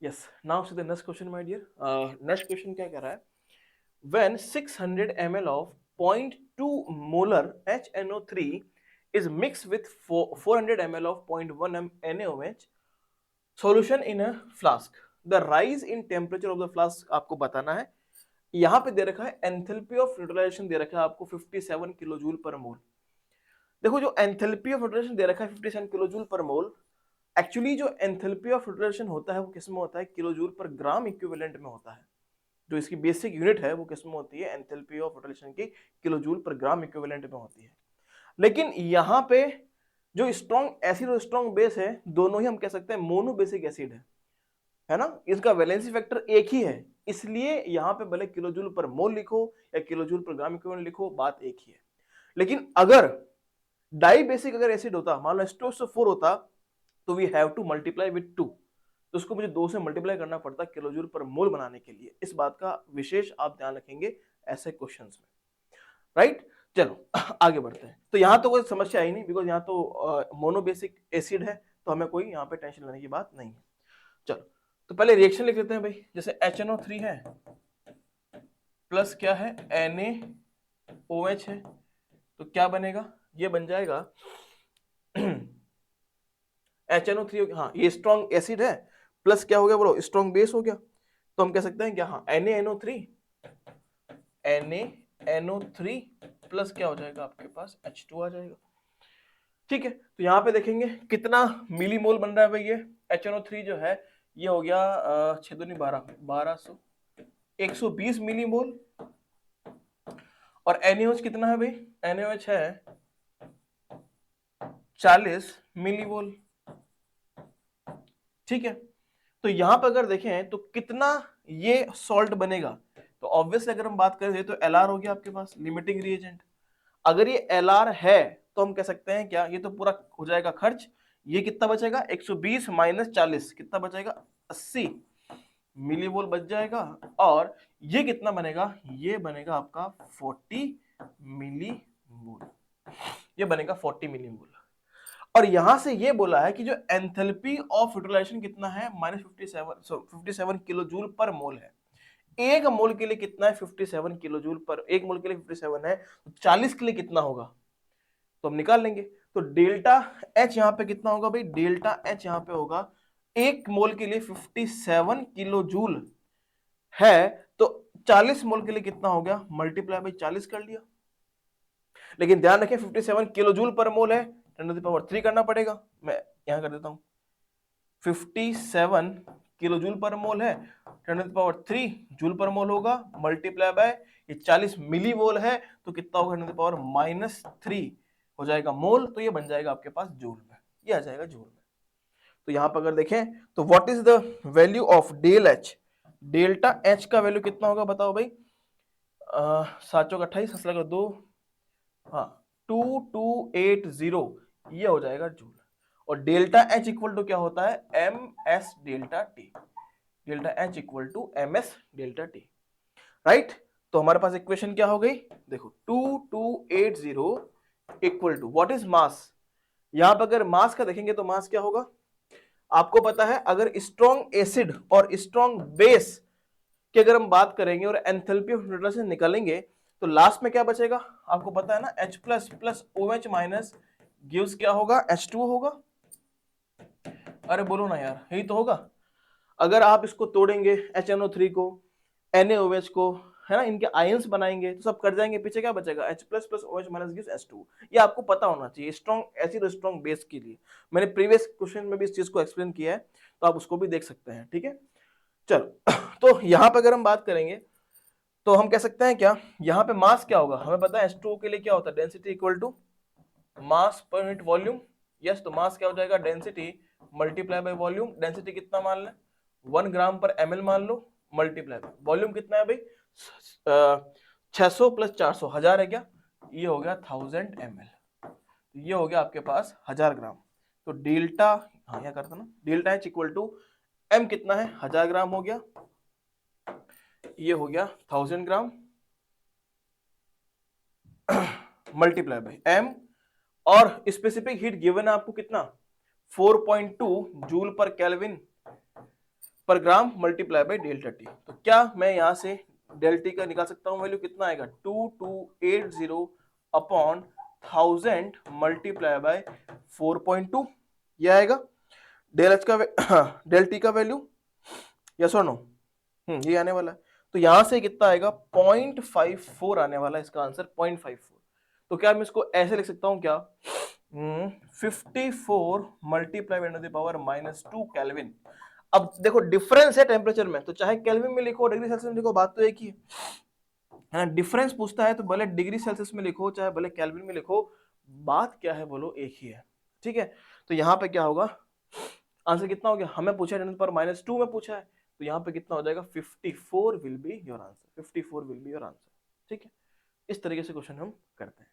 Yes, now to the next question, my dear. Next question क्या कह रहा है? When 600 ml of 0.2 molar HNO3 is mixed with 400 ml of 0.1 NaOH solution in a flask, the rise in temperature of the flask आपको बताना है. यहाँ पे दे रखा है एंथैल्पी ऑफ न्यूट्रलाइजेशन दे रखा है आपको 57 किलो जूल पर मोल. देखो जो एंथैल्पी ऑफ न्यूट्रलाइजेशन दे रखा है 57 किलो जूल पर मोल, एक्चुअली जो एंथैल्पी ऑफ न्यूट्रलाइजेशन होता है वो किस में होता है? किलो जूल पर ग्राम इक्विवेलेंट में होता है. जो इसकी बेसिक यूनिट है वो किस में होती है? एंथैल्पी ऑफ न्यूट्रलाइजेशन की किलो जूल पर ग्राम इक्विवेलेंट में होती है. लेकिन यहाँ पे जो स्ट्रॉन्ग एसिड और स्ट्रॉन्ग बेस है दोनों ही हम कह सकते हैं मोनो बेसिक एसिड है ना. इसका वैलेंसी फैक्टर एक ही है, इसलिए यहाँ पे भले किलो जूल पर मोल लिखो या किलो जूल पर ग्राम इक्विवेलेंट लिखो, बात एक ही है. लेकिन अगर डाई बेसिक अगर एसिड होता, मान लो H2SO4 होता, तो we have to multiply with 2, तो उसको मुझे 2 से मल्टीप्लाई करना पड़ता किलो जूल पर मोल बनाने के लिए. इस बात का विशेष आप ध्यान रखेंगे ऐसे क्वेश्चंस में, राइट. चलो आगे बढ़ते हैं. तो यहाँ तो कोई समस्या ही नहीं, बिकॉज यहाँ तो मोनो बेसिक एसिड है, तो हमें कोई यहाँ पे टेंशन लेने की बात नहीं है. चलो तो पहले रिएक्शन लिख लेते हैं भाई. जैसे HNO3 है प्लस क्या है? NaOH है, तो क्या बनेगा? ये बन जाएगा HNO3. हाँ, ये स्ट्रॉन्ग एसिड है प्लस क्या हो गया बोलो? स्ट्रॉन्ग बेस हो गया. तो हम कह सकते हैं क्या? हाँ, NaNO3 प्लस क्या हो जाएगा आपके पास? H2 आ जाएगा. ठीक है, तो यहाँ पे देखेंगे कितना मिली मोल बन रहा है भाई. ये HNO3 जो है ये हो गया 6 दूनी 1200 120 मिली मोल. और NaOH कितना है भाई? NaOH है 40 मिली मोल. ठीक है, तो यहां पर अगर देखें तो कितना ये सॉल्ट बनेगा, तो ऑब्वियसली अगर हम बात करें तो Lr हो गया आपके पास लिमिटिंग रिएजेंट. अगर ये Lr है तो हम कह सकते हैं क्या? ये तो पूरा हो जाएगा खर्च. ये कितना बचेगा? 120 माइनस 40 कितना बचेगा? 80 मिलीमोल बच जाएगा. और ये कितना बनेगा? ये बनेगा आपका 40 मिलीमोल. ये बनेगा 40 मिलीमोल. और यहां से ये बोला है कि जो एंथैल्पी ऑफ यूटिलाइजेशन कितना है? -57 किलो जूल पर मोल है. एक मोल के लिए कितना है? 57 किलो जूल पर. एक मोल के लिए 57 है, तो 40 के लिए कितना होगा? तो हम निकाल लेंगे. तो डेल्टा एच यहाँ पे कितना होगा भाई? डेल्टा एच यहाँ पे होगा एक मोल के लिए 57 किलो जूल है, तो 40 मोल के लिए कितना हो गया? मल्टीप्लाई बाई 40 कर लिया. लेकिन ध्यान रखें 57 किलो जूल पर मोल है, 10⁻³ करना पड़ेगा. मैं यहां कर देता हूं. 57 किलो जूल पर मोल है, 10⁻³ जूल पर मोल होगा, मल्टीप्लाई बाय ये 40 मिली मोल है, तो कितना होगा? 10⁻³ हो जाएगा मोल. तो ये बन जाएगा आपके पास जूल में. ये आ जाएगा जूल में. तो यहां पर अगर देखें तो what is the value of del H? Delta H का वैल्यू कितना होगा बताओ भाई? 7 चौक 28, 7 लगा 2, हाँ 2280, ये हो जाएगा जूल. और डेल्टा एच इक्वल टू क्या होता है? M S delta T. Delta H equal to M S delta T, right. तो हमारे पास इक्वेशन क्या हो गई? देखो 2280 equal to what is mass. यहां पर अगर मास का देखेंगे तो मास क्या होगा? आपको पता है अगर स्ट्रॉन्ग एसिड और स्ट्रॉन्ग बेस की अगर हम बात करेंगे और एंथैल्पी ऑफ न्यूट्रलाइजेशन निकालेंगे, तो लास्ट में क्या बचेगा? आपको पता है ना, H plus plus OH minus gives क्या होगा? H2 होगा. अरे बोलो ना यार, यही तो होगा. अगर आप इसको तोड़ेंगे HNO3 को, NaOH को, है ना, इनके आयंस बनाएंगे तो सब कट जाएंगे. पीछे क्या बचेगा? H plus plus OH minus gives H2. ये आपको पता होना चाहिए स्ट्रॉन्ग एसिड और स्ट्रॉन्ग बेस के लिए. मैंने प्रीवियस क्वेश्चन में भी इस चीज को एक्सप्लेन किया है, तो आप उसको भी देख सकते हैं. ठीक है, चलो तो यहां पर अगर हम बात करेंगे तो हम कह सकते हैं क्या? यहाँ पे मास क्या होगा? हमें पता है H2O के लिए क्या होता है? Density equal to mass per unit volume. Yes, तो मास क्या हो जाएगा? Density multiply by volume. Density कितना मान लें? 1 ग्राम पर ml मान लो, मल्टीप्लाई बाय वॉल्यूम कितना है भाई? 600 प्लस 400 1000 है क्या? ये हो गया 1000 ml. ये हो गया आपके पास 1000 ग्राम. तो डेल्टा, हाँ यहाँ करता ना, delta H equal to M कितना है? 1000 ग्राम हो गया. ये हो गया 1000 ग्राम मल्टीप्लाई बाय एम. और स्पेसिफिक हीट गिवन है आपको कितना? 4.2 जूल पर केल्विन. पर gram multiply by delta T. तो क्या मैं यहाँ से डेल्टा टी का निकाल सकता हूँ वैल्यू, कितना आएगा 2280 अपॉन 1000 मल्टीप्लाई बाय 4.2, ये आएगा डेल एच का डेल टी का वैल्यू, यस और नो, ये आने वाला है। तो यहां से कितना आएगा 0.54 आने वाला है इसका आंसर 0.54। तो क्या मैं इसको ऐसे लिख सकता हूं क्या, 54 मल्टीप्लाई बाय 10 पावर -2 केल्विन। अब देखो डिफरेंस है टेम्परेचर में, तो चाहे केल्विन में लिखो डिग्री सेल्सियस में लिखो, बात तो एक ही है ना। डिफरेंस पूछता है तो भले डिग्री सेल्सियस में लिखो चाहे भले केल्विन में लिखो, बात क्या है बोलो, एक ही है। ठीक है, तो यहाँ पे क्या होगा, आंसर कितना हो गया, हमें पूछा है 10 पावर -2 में पूछा है, तो यहाँ पे कितना हो जाएगा 54 will be your answer, 54 will be your answer. ठीक है, इस तरीके से क्वेश्चन हम करते हैं।